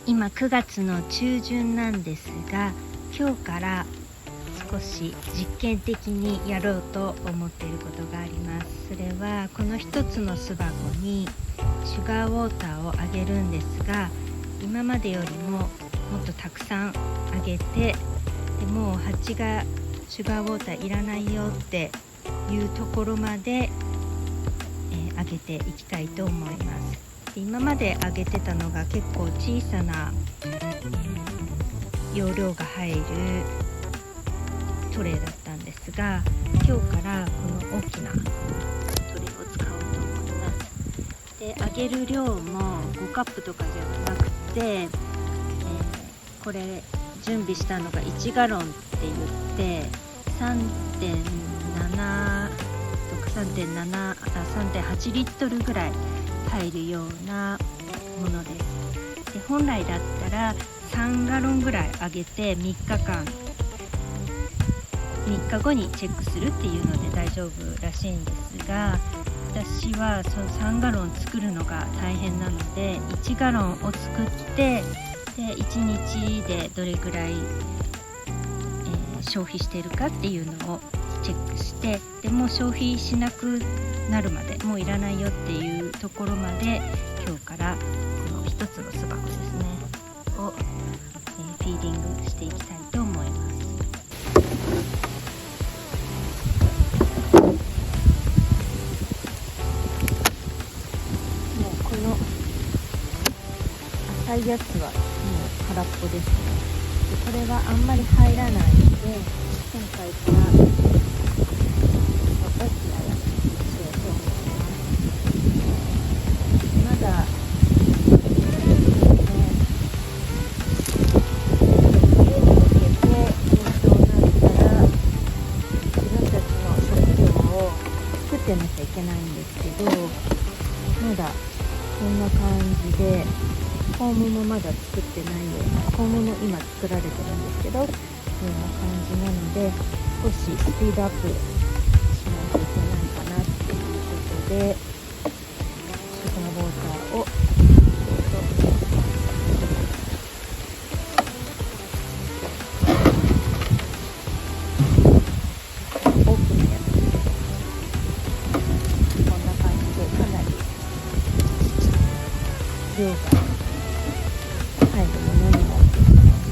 今9月の中旬なんですが、今日から少し実験的にやろうと思っていることがあります。それはこの一つの巣箱にシュガーウォーターをあげるんですが、今までよりももっとたくさんあげて、でもう蜂がシュガーウォーターいらないよっていうところまで、あげていきたいと思います。で今まであげてたのが結構小さな、容量が入るトレイだったんですが、今日からこの大きなトレイを使おうと思います。であげる量も5カップとかじゃなくて、これ準備したのが1ガロンって言って 3.7 とか 3.8 リットルぐらい入るようなものです。で本来だったら3ガロンぐらいあげて3日後にチェックするっていうので大丈夫らしいんですが、私はその3ガロン作るのが大変なので1ガロンを作って、で1日でどれぐらい、消費しているかっていうのをチェックして、でもう消費しなくなるまで、もういらないよっていうところまで今日からこの一つの巣箱ですねを、フィーディングしていきたいと思います。もうこの浅いやつはもう空っぽですね。でこれはあんまり入らないので、今回から大きなやつにしようと思います。まだ家に向けてそうなったら自分たちの食料を作ってなきゃいけないんですけど、まだこんな感じでコームもまだ作ってないような、コームも今作られてるんですけど、ような感じなので少しスピードアップしないといけないかなっていうことで、シュガーウォーターを大きなやつです。こんな感じでかなり量が入るものになっています。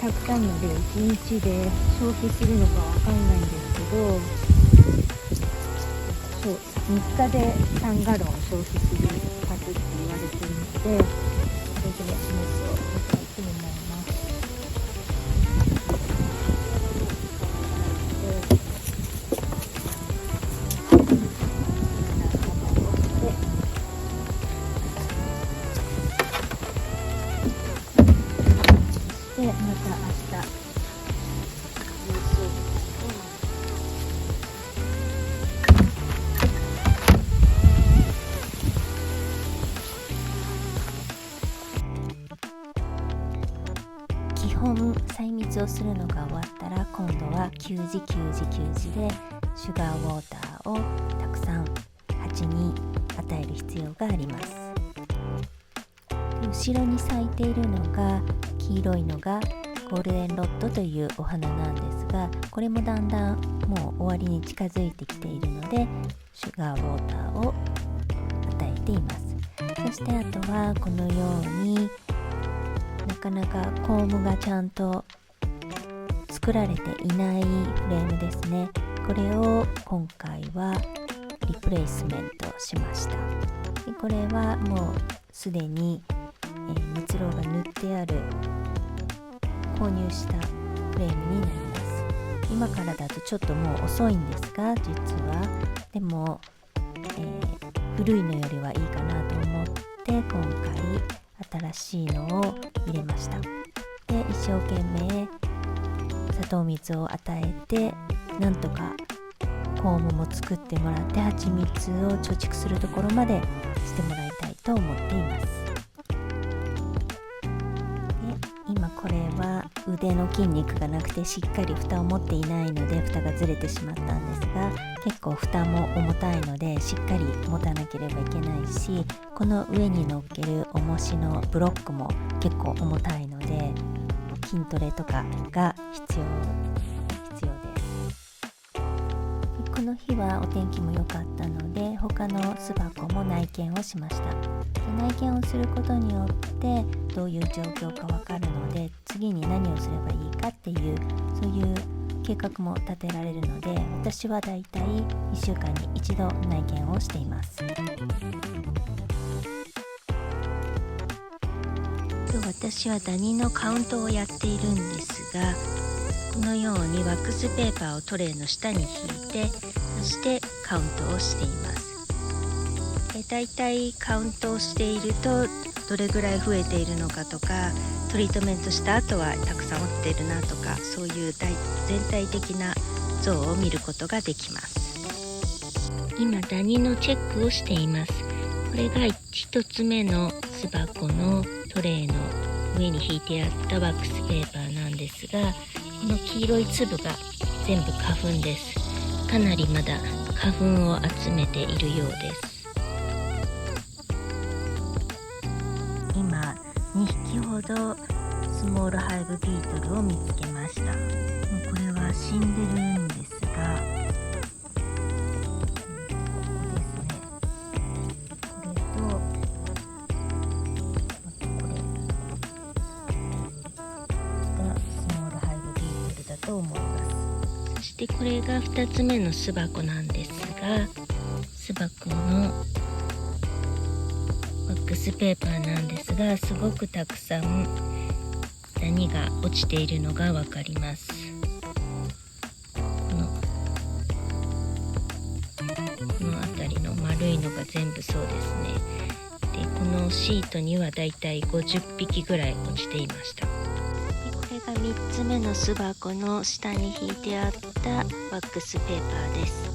たくさんの量1日で消費するのかわかんないんですけど、そう3日で3ガロン消費するはずって言われてるので、それでもっといつになります。でまた明日基本採蜜をするのが終わったら、今度は給餌でシュガーウォーターをたくさん蜂に与える必要があります。後ろに咲いているのが黄色いのがゴールデンロッドというお花なんですが、これもだんだんもう終わりに近づいてきているのでシュガーウォーターを与えています。そしてあとはこのようになかなかコームがちゃんと作られていないフレームですね。これを今回はリプレイスメントしました。でこれはもうすでに、蜜蝋が塗ってある購入したフレームになります。今からだとちょっともう遅いんですが、実はでも、古いのよりはいいかなと思って今回新しいのを入れました。で一生懸命砂糖水を与えて、なんとかコームも作ってもらって蜂蜜を貯蓄するところまでしてもらいたいと思っています。今これは腕の筋肉がなくてしっかり蓋を持っていないので蓋がずれてしまったんですが、結構蓋も重たいのでしっかり持たなければいけないし、この上に乗っける重しのブロックも結構重たいので筋トレとかが必要です。この日はお天気も良かったので他の巣箱も内見をしました。内見をすることによってどういう状況かわかるので、次に何をすればいいかっていうそういう計画も立てられるので、私はだいたい1週間に1度内見をしています。私はダニのカウントをやっているんですが、このようにワックスペーパーをトレイの下に引いて、そしてカウントをしています。だいたいカウントをしているとどれぐらい増えているのかとか、トリートメントした後はたくさん落ちているなとか、そういう全体的な像を見ることができます。今ダニのチェックをしています。これが1つ目の巣箱のトレイの上に引いてあったワックスペーパーなんですが、この黄色い粒が全部花粉です。かなりまだ花粉を集めているようです。今2匹ほどスモールハイブビートルを見つけました。もうこれは死んでるんですが、でこれが2つ目の巣箱なんですが、巣箱のワックスペーパーなんですが、すごくたくさんダニが落ちているのがわかります。この辺りの丸いのが全部そうですね。でこのシートにはだいたい50匹ぐらい落ちていました。これが3つ目の巣箱の下に引いてあったワックスペーパーです。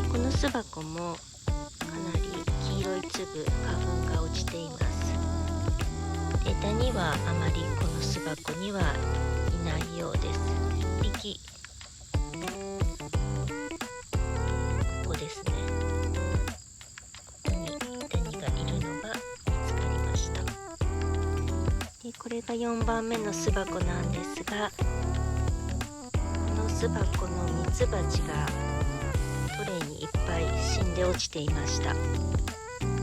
でこの巣箱もかなり黄色い粒花粉が落ちています。でダニはあまりこの巣箱にはいないようです。1匹ここですね。ここにダニがいるのが見つかりました。でこれが4番目の巣箱なんですが、この巣箱のミツバチがトレイにいっぱい死んで落ちていました。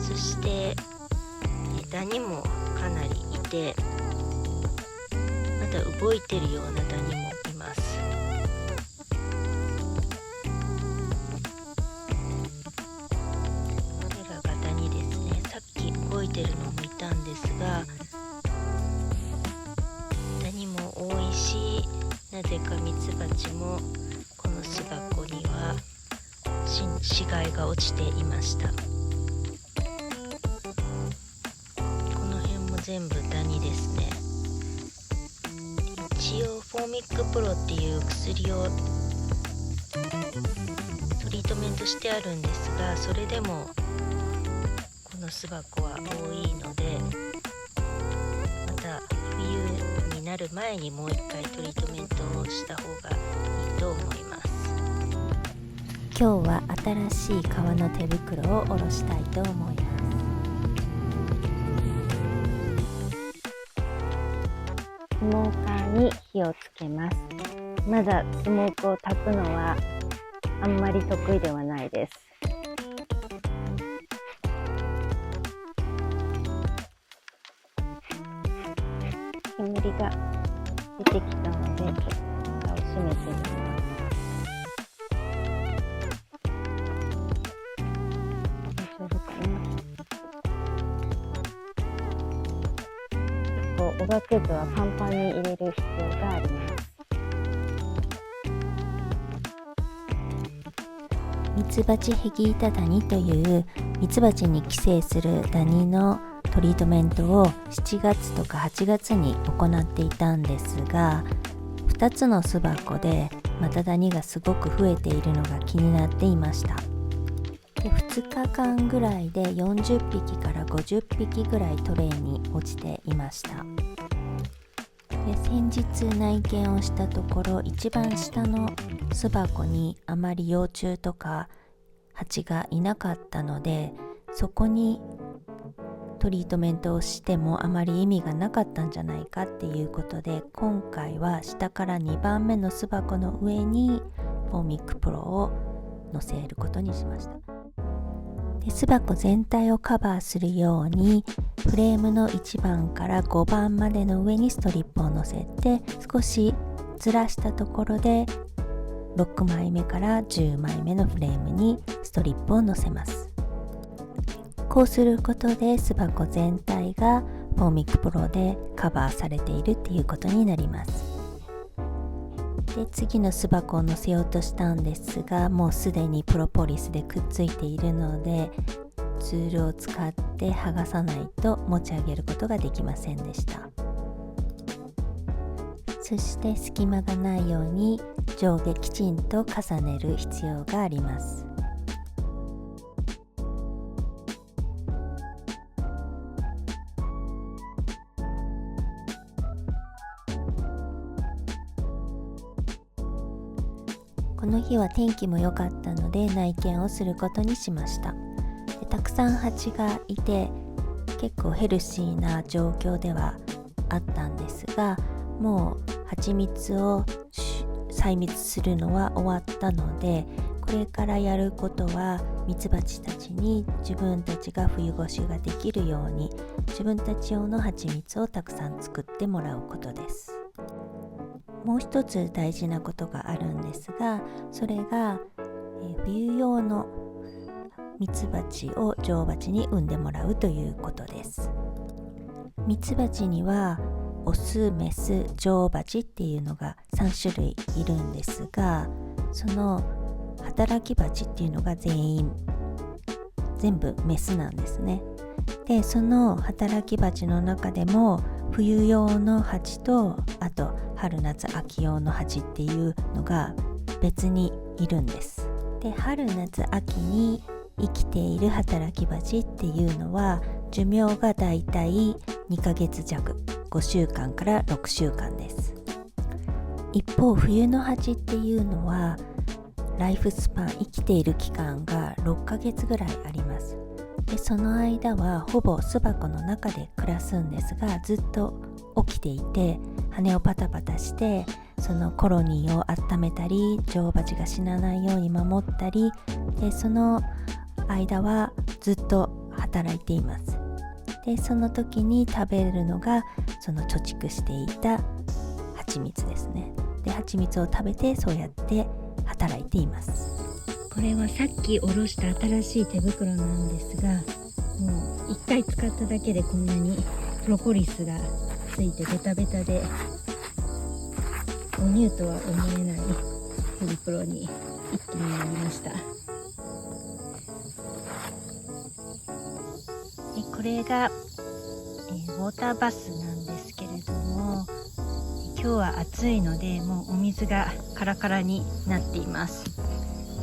そしてダニもかなりいて、まだ動いてるようなダニもいます。これらがダニですね。さっき動いてるのもいたんですが、ダニも多いし、なぜかミツバチもこの巣箱には死骸が落ちていました。この辺も全部ダニですね。一応フォーミックプロっていう薬をトリートメントしてあるんですが、それでもこの巣箱は多いので、また冬になる前にもう一回トリートメントをした方がいいと思います。今日は新しい革の手袋を下ろしたいと思います。スモーカーに火をつけます。まだスモークを焚くのはあんまり得意ではないです。煙が出てきたので、蓋を閉めてみます。大丈夫かな。結構おがくずはパンパンに入れる必要があります。ミツバチヘギイタダニというミツバチに寄生するダニのトリートメントを7月とか8月に行っていたんですが、2つの巣箱でまたダニがすごく増えているのが気になっていました。で2日間ぐらいで40匹から50匹ぐらいトレイに落ちていました。で先日内見をしたところ、一番下の巣箱にあまり幼虫とか蜂がいなかったので、そこにトリートメントをしてもあまり意味がなかったんじゃないかっていうことで、今回は下から2番目の巣箱の上にフォーミックプロを乗せることにしました。で巣箱全体をカバーするようにフレームの1番から5番までの上にストリップを乗せて、少しずらしたところで6枚目から10枚目のフレームにストリップを乗せます。こうすることで巣箱全体がフォーミックプロでカバーされているっていうことになります。で次の巣箱を乗せようとしたんですが、もうすでにプロポリスでくっついているので、ツールを使って剥がさないと持ち上げることができませんでした。そして隙間がないように上下きちんと重ねる必要があります。この日は天気も良かったので内見をすることにしました。でたくさん蜂がいて結構ヘルシーな状況ではあったんですが、もう蜂蜜を採蜜するのは終わったので、これからやることはミツバチたちに自分たちが冬越しができるように自分たち用の蜂蜜をたくさん作ってもらうことです。もう一つ大事なことがあるんですが、それが、冬用のミツバチを女王蜂に産んでもらうということです。ミツバチにはオス、メス、女王蜂っていうのが3種類いるんですが、その働き蜂っていうのが全部メスなんですね。でその働き蜂の中でも冬用の蜂と、あと春夏秋用の蜂っていうのが別にいるんです。で春夏秋に生きている働き蜂っていうのは寿命がだいたい2ヶ月弱、5週間から6週間です。一方冬の蜂っていうのはライフスパン、生きている期間が6ヶ月ぐらいあります。でその間はほぼ巣箱の中で暮らすんですが、ずっと起きていて羽をパタパタしてそのコロニーを温めたり、女王蜂が死なないように守ったりで、その間はずっと働いています。でその時に食べるのがその貯蓄していた蜂蜜ですね。で蜂蜜を食べてそうやって働いています。これはさっきおろした新しい手袋なんですが、もう1回使っただけでこんなにプロポリスがついてベタベタで、お乳とは思えない手袋に一気になりました。でこれが、ウォーターバスなんですけれども、今日は暑いのでもうお水がカラカラになっています。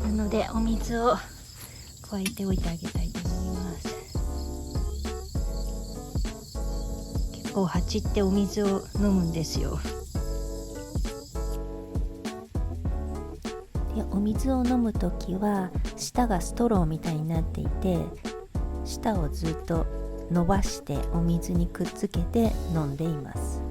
なのでお水を加えておいてあげたいと思います。結構蜂ってお水を飲むんですよ。でお水を飲むときは舌がストローみたいになっていて、舌をずっと伸ばしてお水にくっつけて飲んでいます。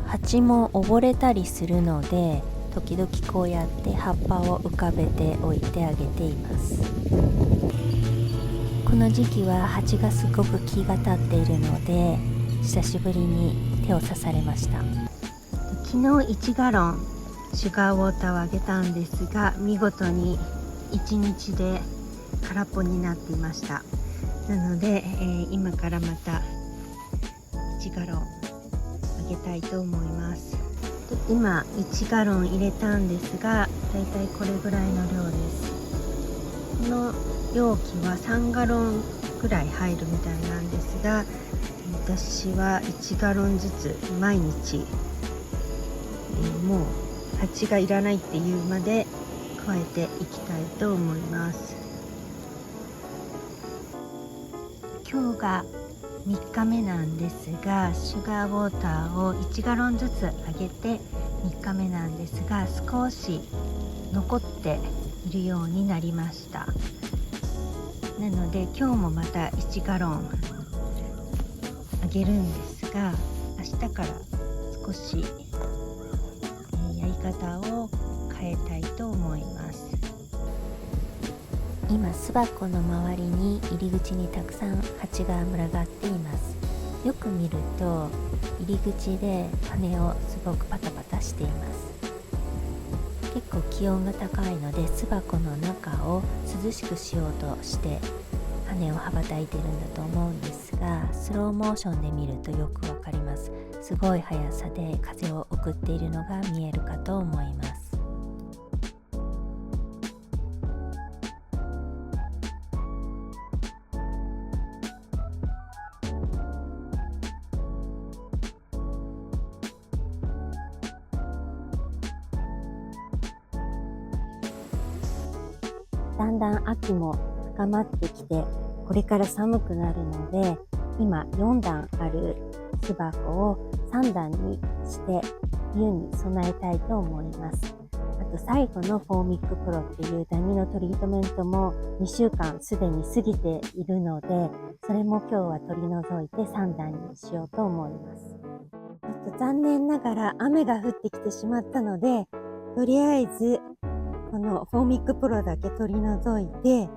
蜂も溺れたりするので時々こうやって葉っぱを浮かべておいてあげています。この時期は蜂がすごく木が立っているので、久しぶりに手を刺されました。昨日1ガロンシュガーウォーターをあげたんですが、見事に1日で空っぽになっていました。なので、今からまた1ガロンあげたいと思います。で今1ガロン入れたんですが、だいたいこれぐらいの量です。この容器は3ガロンぐらい入るみたいなんですが、私は1ガロンずつ毎日、もう蜂がいらないっていうまで加えていきたいと思います。今日が3日目なんですが、シュガーウォーターを1ガロンずつあげて3日目なんですが、少し残っているようになりました。なので今日もまた1ガロンあげるんですが、明日から少しやり方を変えたいと思います。今巣箱の周りに入り口にたくさん蜂が群がっています。よく見ると入り口で羽をすごくパタパタしています。結構気温が高いので巣箱の中を涼しくしようとして羽を羽ばたいているんだと思うんですが、スローモーションで見るとよくわかります。すごい速さで風を送っているのが見えるかと思います。だんだん秋も深まってきて、これから寒くなるので、今4段ある巣箱を3段にして冬に備えたいと思います。あと最後のフォーミックプロっていうダニのトリートメントも2週間すでに過ぎているので、それも今日は取り除いて3段にしようと思います。ちょっと残念ながら雨が降ってきてしまったので、とりあえずこのフォーミックプロだけ取り除いて、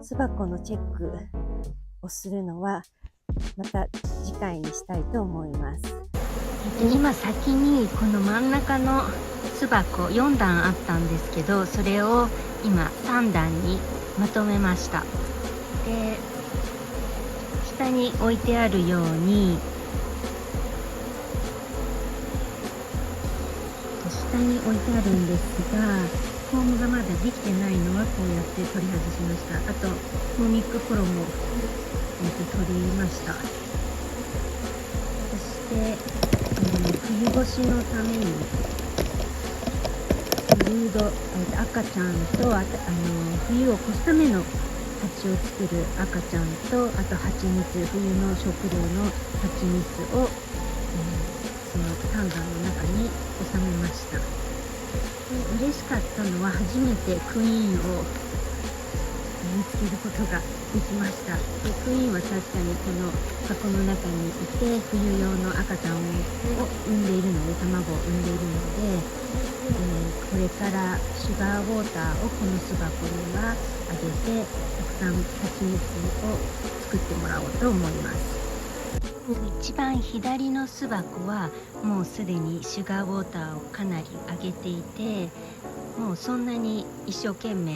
巣箱のチェックをするのはまた次回にしたいと思います。今先にこの真ん中の巣箱4段あったんですけど、それを今3段にまとめました。で、下に置いてあるように下に置いてあるんですが、フォームがまだできてないのはこうやって取り外しました。あとフォーミックプロも、取りました。そして冬越しのためにブルード、赤ちゃんと冬を越すための蜂を作る赤ちゃんと、あと蜂蜜、冬の食料の蜂蜜を、その3段の中に収めました。で、嬉しかったのは初めてクイーンを見つけることができました。で、クイーンは確かにこの箱の中にいて冬用の赤ちゃんを産んでいるので、卵を産んでいるので、これからシュガーウォーターをこの巣箱にはあげて、たくさん蜂蜜を作ってもらおうと思います。一番左の巣箱はもうすでにシュガーウォーターをかなりあげていて、もうそんなに一生懸命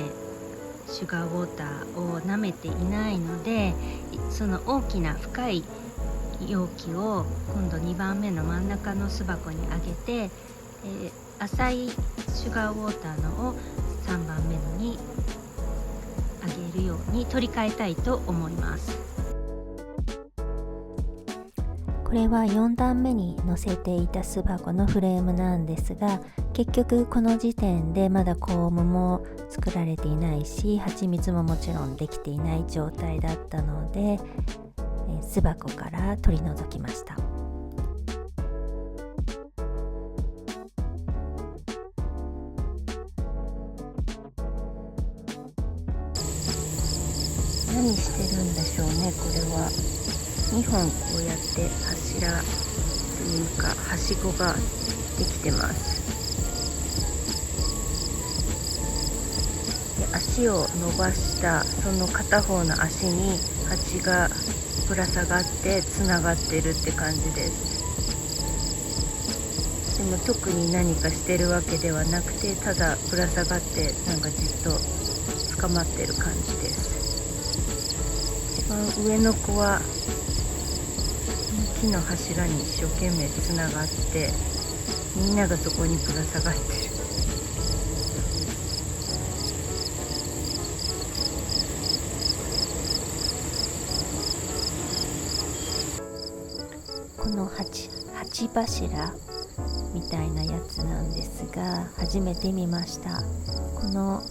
シュガーウォーターを舐めていないので、その大きな深い容器を今度2番目の真ん中の巣箱にあげて、浅いシュガーウォーターのを3番目のにあげるように取り替えたいと思います。これは4段目に載せていた巣箱のフレームなんですが、結局この時点でまだコームも作られていないし、蜂蜜ももちろんできていない状態だったので、巣箱から取り除きました。何してるんでしょうね、これは。2本こうやって柱というかはしごができてます。で、足を伸ばしたその片方の足に蜂がぶら下がってつながってるって感じです。でも特に何かしてるわけではなくて、ただぶら下がってなんかじっと捕まってる感じです。一番上の子は木の柱に一生懸命つながって、みんながそこにぶら下がってる。この鉢柱みたいなやつなんですが、初めて見ました。この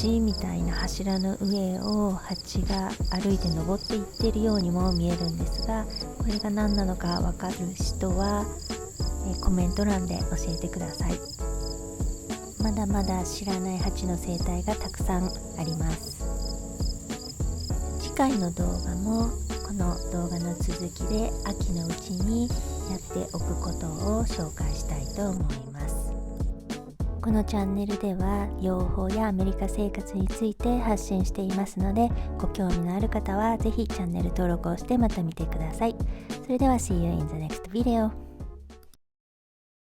橋みたいな柱の上を蜂が歩いて登っていっているようにも見えるんですが、これが何なのかわかる人はコメント欄で教えてください。まだまだ知らない蜂の生態がたくさんあります。次回の動画もこの動画の続きで秋のうちにやっておくことを紹介したいと思います。このチャンネルでは養蜂やアメリカ生活について発信していますので、ご興味のある方はぜひチャンネル登録をしてまた見てください。それでは See you in the next video.